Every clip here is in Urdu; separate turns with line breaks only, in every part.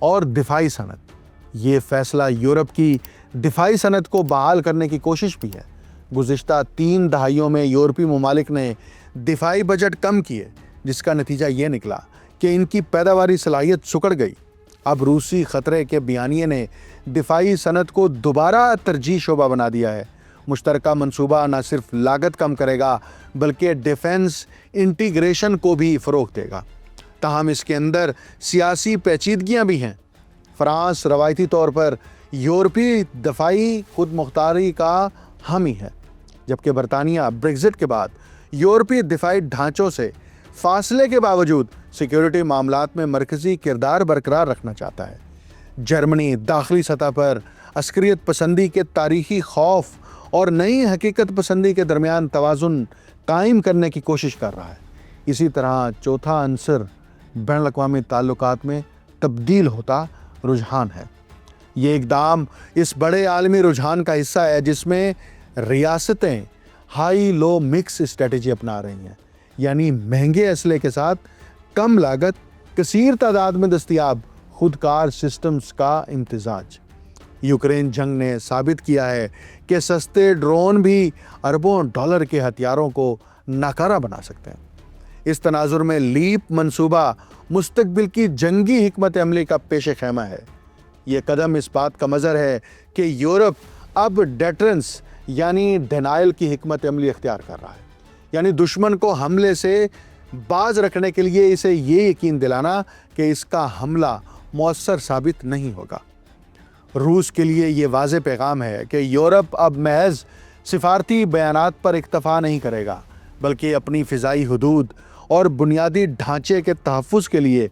اور دفاعی صنعت۔ یہ فیصلہ یورپ کی دفاعی صنعت کو بحال کرنے کی کوشش بھی ہے۔ گزشتہ 3 دہائیوں میں یورپی ممالک نے دفاعی بجٹ کم کیے، جس کا نتیجہ یہ نکلا کہ ان کی پیداواری صلاحیت سکڑ گئی۔ اب روسی خطرے کے بیانیے نے دفاعی صنعت کو دوبارہ ترجیحی شعبہ بنا دیا ہے۔ مشترکہ منصوبہ نہ صرف لاگت کم کرے گا بلکہ ڈیفنس انٹیگریشن کو بھی فروغ دے گا۔ تاہم اس کے اندر سیاسی پیچیدگیاں بھی ہیں۔ فرانس روایتی طور پر یورپی دفاعی خود مختاری کا حامی ہے، جبکہ برطانیہ بریگزٹ کے بعد یورپی دفاعی ڈھانچوں سے فاصلے کے باوجود سیکیورٹی معاملات میں مرکزی کردار برقرار رکھنا چاہتا ہے۔ جرمنی داخلی سطح پر عسکریت پسندی کے تاریخی خوف اور نئی حقیقت پسندی کے درمیان توازن قائم کرنے کی کوشش کر رہا ہے۔ اسی طرح چوتھا عنصر بین الاقوامی تعلقات میں تبدیل ہوتا رجحان ہے۔ یہ اقدام اس بڑے عالمی رجحان کا حصہ ہے جس میں ریاستیں ہائی لو مکس اسٹریٹجی اپنا رہی ہیں، یعنی مہنگے اسلحے کے ساتھ کم لاگت، کثیر تعداد میں دستیاب خودکار سسٹمز کا امتزاج۔ یوکرین جنگ نے ثابت کیا ہے کہ سستے ڈرون بھی اربوں ڈالر کے ہتھیاروں کو ناکارہ بنا سکتے ہیں۔ اس تناظر میں لیپ منصوبہ مستقبل کی جنگی حکمت عملی کا پیش خیمہ ہے۔ یہ قدم اس بات کا مظہر ہے کہ یورپ اب ڈیٹرنس یعنی ڈینائل کی حکمت عملی اختیار کر رہا ہے، یعنی دشمن کو حملے سے باز رکھنے کے لیے اسے یہ یقین دلانا کہ اس کا حملہ مؤثر ثابت نہیں ہوگا۔ روس کے لیے یہ واضح پیغام ہے کہ یورپ اب محض سفارتی بیانات پر اکتفا نہیں کرے گا، بلکہ اپنی فضائی حدود اور بنیادی ڈھانچے کے تحفظ کے لیے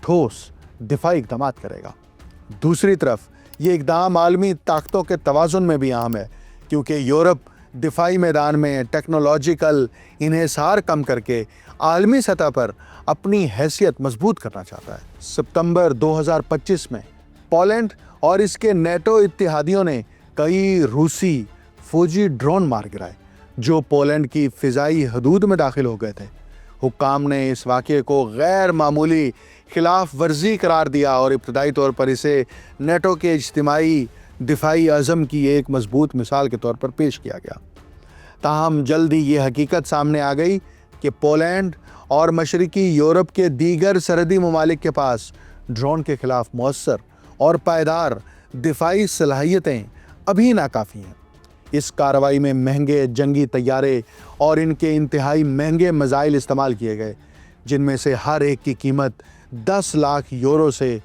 ٹھوس دفاعی اقدامات کرے گا۔ دوسری طرف یہ اقدام عالمی طاقتوں کے توازن میں بھی اہم ہے، کیونکہ یورپ دفاعی میدان میں ٹیکنالوجیکل انحصار کم کر کے عالمی سطح پر اپنی حیثیت مضبوط کرنا چاہتا ہے۔ ستمبر 2025 میں پولینڈ اور اس کے نیٹو اتحادیوں نے کئی روسی فوجی ڈرون مار گرائے جو پولینڈ کی فضائی حدود میں داخل ہو گئے تھے۔ حکام نے اس واقعے کو غیر معمولی خلاف ورزی قرار دیا اور ابتدائی طور پر اسے نیٹو کے اجتماعی دفاعی عزم کی ایک مضبوط مثال کے طور پر پیش کیا گیا۔ تاہم جلد ہی یہ حقیقت سامنے آ گئی کہ پولینڈ اور مشرقی یورپ کے دیگر سرحدی ممالک کے پاس ڈرون کے خلاف مؤثر اور پائیدار دفاعی صلاحیتیں ابھی ناکافی ہیں۔ اس کارروائی میں مہنگے جنگی طیارے اور ان کے انتہائی مہنگے میزائل استعمال کیے گئے، جن میں سے ہر ایک کی قیمت 10 لاکھ یورو سے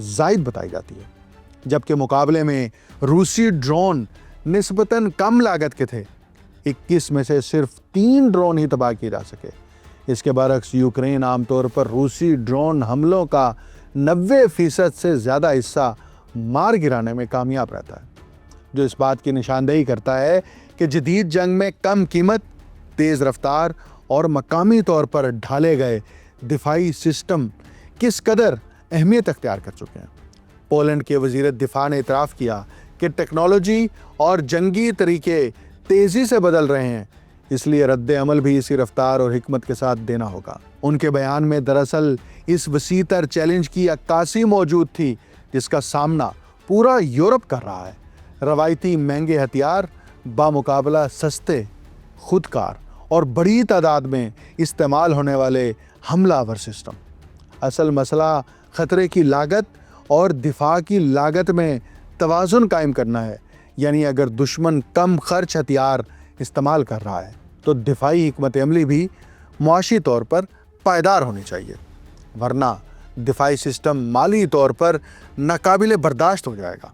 زائد بتائی جاتی ہے، جبکہ مقابلے میں روسی ڈرون نسبتاً کم لاگت کے تھے۔ 21 میں سے صرف 3 ڈرون ہی تباہ کیے جا سکے۔ اس کے برعکس یوکرین عام طور پر روسی ڈرون حملوں کا 90% سے زیادہ حصہ مار گرانے میں کامیاب رہتا ہے، جو اس بات کی نشاندہی کرتا ہے کہ جدید جنگ میں کم قیمت، تیز رفتار اور مقامی طور پر ڈھالے گئے دفاعی سسٹم کس قدر اہمیت اختیار کر چکے ہیں۔ پولینڈ کے وزیر دفاع نے اعتراف کیا کہ ٹیکنالوجی اور جنگی طریقے تیزی سے بدل رہے ہیں، اس لیے رد عمل بھی اسی رفتار اور حکمت کے ساتھ دینا ہوگا۔ ان کے بیان میں دراصل اس وسیع تر چیلنج کی عکاسی موجود تھی جس کا سامنا پورا یورپ کر رہا ہے۔ روایتی مہنگے ہتھیار بامقابلہ سستے، خودکار اور بڑی تعداد میں استعمال ہونے والے حملہ آور سسٹم۔ اصل مسئلہ خطرے کی لاگت اور دفاع کی لاگت میں توازن قائم کرنا ہے، یعنی اگر دشمن کم خرچ ہتھیار استعمال کر رہا ہے تو دفاعی حکمت عملی بھی معاشی طور پر پائیدار ہونی چاہیے، ورنہ دفاعی سسٹم مالی طور پر ناقابل برداشت ہو جائے گا۔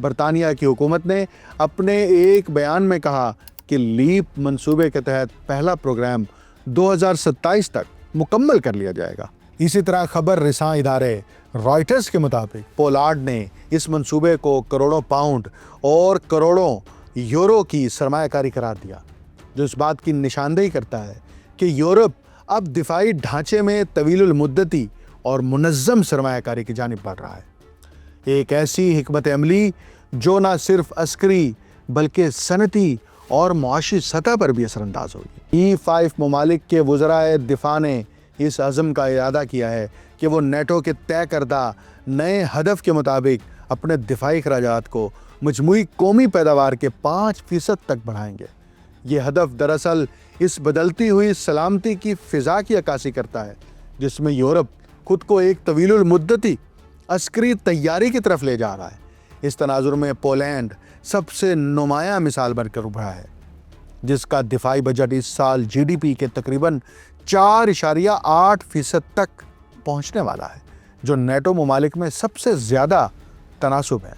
برطانیہ کی حکومت نے اپنے ایک بیان میں کہا کہ لیپ منصوبے کے تحت پہلا پروگرام 2027 تک مکمل کر لیا جائے گا۔ اسی طرح خبر رساں ادارے رائٹرز کے مطابق پولینڈ نے اس منصوبے کو کروڑوں پاؤنڈ اور کروڑوں یورو کی سرمایہ کاری قرار دیا، جو اس بات کی نشاندہی کرتا ہے کہ یورپ اب دفاعی ڈھانچے میں طویل المدتی اور منظم سرمایہ کاری کی جانب بڑھ رہا ہے۔ ایک ایسی حکمت عملی جو نہ صرف عسکری بلکہ صنعتی اور معاشی سطح پر بھی اثر انداز ہوگی۔ E5 ممالک کے وزرائے دفاع نے اس عزم کا اعادہ کیا ہے کہ وہ نیٹو کے طے کردہ نئے ہدف کے مطابق اپنے دفاعی اخراجات کو مجموعی قومی پیداوار کے 5% تک بڑھائیں گے۔ یہ ہدف دراصل اس بدلتی ہوئی سلامتی کی فضا کی عکاسی کرتا ہے جس میں یورپ خود کو ایک طویل المدتی عسکری تیاری کی طرف لے جا رہا ہے۔ اس تناظر میں پولینڈ سب سے نمایاں مثال بن کر ابھرا ہے، جس کا دفاعی بجٹ اس سال جی ڈی پی کے تقریباً 4.8% تک پہنچنے والا ہے، جو نیٹو ممالک میں سب سے زیادہ تناسب ہے۔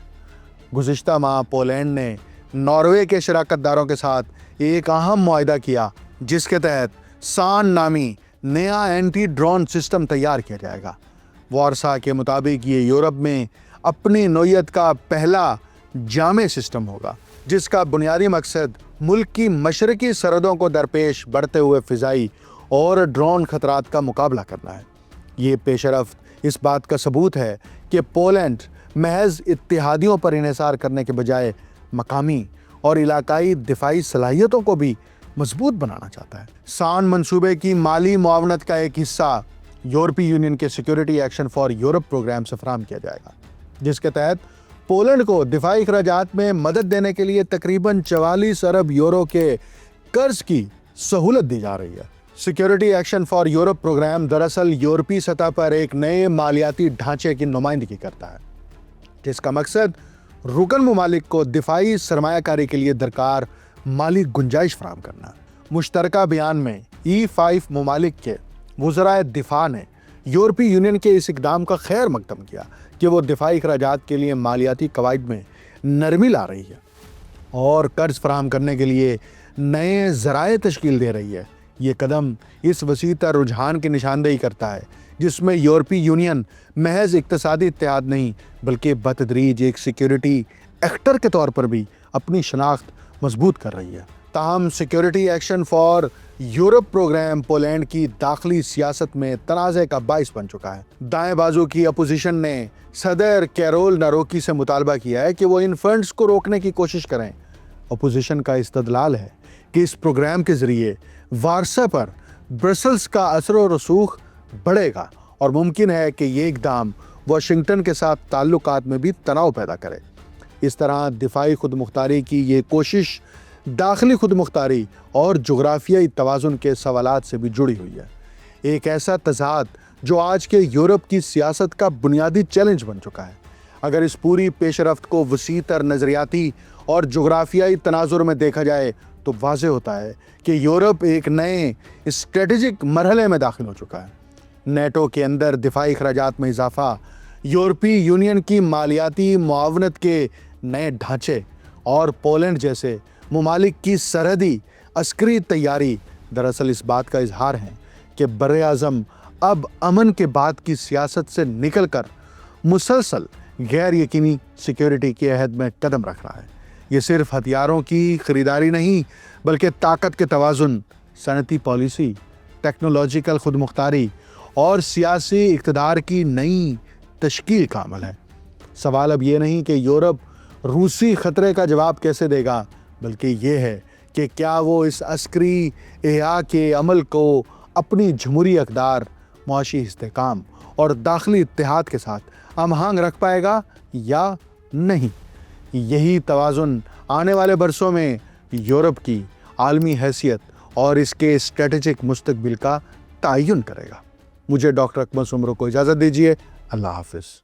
گزشتہ ماہ پولینڈ نے ناروے کے شراکت داروں کے ساتھ ایک اہم معاہدہ کیا جس کے تحت سان نامی نیا اینٹی ڈرون سسٹم تیار کیا جائے گا۔ وارسا کے مطابق یہ یورپ میں اپنی نوعیت کا پہلا جامع سسٹم ہوگا جس کا بنیادی مقصد ملک کی مشرقی سرحدوں کو درپیش بڑھتے ہوئے فضائی اور ڈرون خطرات کا مقابلہ کرنا ہے۔ یہ پیش رفت اس بات کا ثبوت ہے کہ پولینڈ محض اتحادیوں پر انحصار کرنے کے بجائے مقامی اور علاقائی دفاعی صلاحیتوں کو بھی مضبوط بنانا چاہتا ہے۔ سان منصوبے کی مالی معاونت کا ایک حصہ یورپی یونین کے security action for Europe programme سے فراہم کیا جائے گا، جس کے تحت پولینڈ کو دفاعی اخراجات میں مدد دینے کے لیے تقریباً 44 ارب یورو کے قرض کی سہولت دی جا رہی ہے۔ Security action for Europe programme دراصل یورپی سطح پر ایک نئے مالیاتی ڈھانچے کی نمائندگی کرتا ہے جس کا مقصد رکن ممالک کو دفاعی سرمایہ کاری کے لیے درکار مالی گنجائش فراہم کرنا ہے۔ مشترکہ بیان میں E5 ممالک کے وزرائے دفاع نے یورپی یونین کے اس اقدام کا خیر مقدم کیا کہ وہ دفاعی اخراجات کے لیے مالیاتی قواعد میں نرمی لا رہی ہے اور قرض فراہم کرنے کے لیے نئے ذرائع تشکیل دے رہی ہے۔ یہ قدم اس وسیع تر رجحان کی نشاندہی کرتا ہے جس میں یورپی یونین محض اقتصادی اتحاد نہیں بلکہ بتدریج ایک سیکیورٹی ایکٹر کے طور پر بھی اپنی شناخت مضبوط کر رہی ہے۔ تاہم security action for Europe programme Poland کی داخلی سیاست میں تنازع کا باعث بن چکا ہے۔ دائیں بازو کی اپوزیشن نے صدر کیرول ناروکی سے مطالبہ کیا ہے کہ وہ ان فنڈز کو روکنے کی کوشش کریں۔ اپوزیشن کا استدلال ہے کہ اس پروگرام کے ذریعے وارسا پر برسلز کا اثر و رسوخ بڑھے گا اور ممکن ہے کہ یہ اقدام واشنگٹن کے ساتھ تعلقات میں بھی تناؤ پیدا کرے۔ اس طرح دفاعی خود مختاری کی یہ کوشش داخلی خود مختاری اور جغرافیائی توازن کے سوالات سے بھی جڑی ہوئی ہے، ایک ایسا تضاد جو آج کے یورپ کی سیاست کا بنیادی چیلنج بن چکا ہے۔ اگر اس پوری پیش رفت کو وسیع تر نظریاتی اور جغرافیائی تناظر میں دیکھا جائے تو واضح ہوتا ہے کہ یورپ ایک نئے اسٹریٹجک مرحلے میں داخل ہو چکا ہے۔ نیٹو کے اندر دفاعی اخراجات میں اضافہ، یورپی یونین کی مالیاتی معاونت کے نئے ڈھانچے اور پولینڈ جیسے ممالک کی سرحدی عسکری تیاری دراصل اس بات کا اظہار ہے کہ بر اعظم اب امن کے بعد کی سیاست سے نکل کر مسلسل غیر یقینی سیکیورٹی کے عہد میں قدم رکھ رہا ہے۔ یہ صرف ہتھیاروں کی خریداری نہیں بلکہ طاقت کے توازن، صنعتی پالیسی، ٹیکنالوجیکل خود مختاری اور سیاسی اقتدار کی نئی تشکیل کا عمل ہے۔ سوال اب یہ نہیں کہ یورپ روسی خطرے کا جواب کیسے دے گا، بلکہ یہ ہے کہ کیا وہ اس عسکری احیاء کے عمل کو اپنی جمہوری اقدار، معاشی استحکام اور داخلی اتحاد کے ساتھ ہم آہنگ رکھ پائے گا یا نہیں۔ یہی توازن آنے والے برسوں میں یورپ کی عالمی حیثیت اور اس کے اسٹریٹجک مستقبل کا تعین کرے گا۔ مجھے ڈاکٹر اکمل سمرو کو اجازت دیجیے۔ اللہ حافظ۔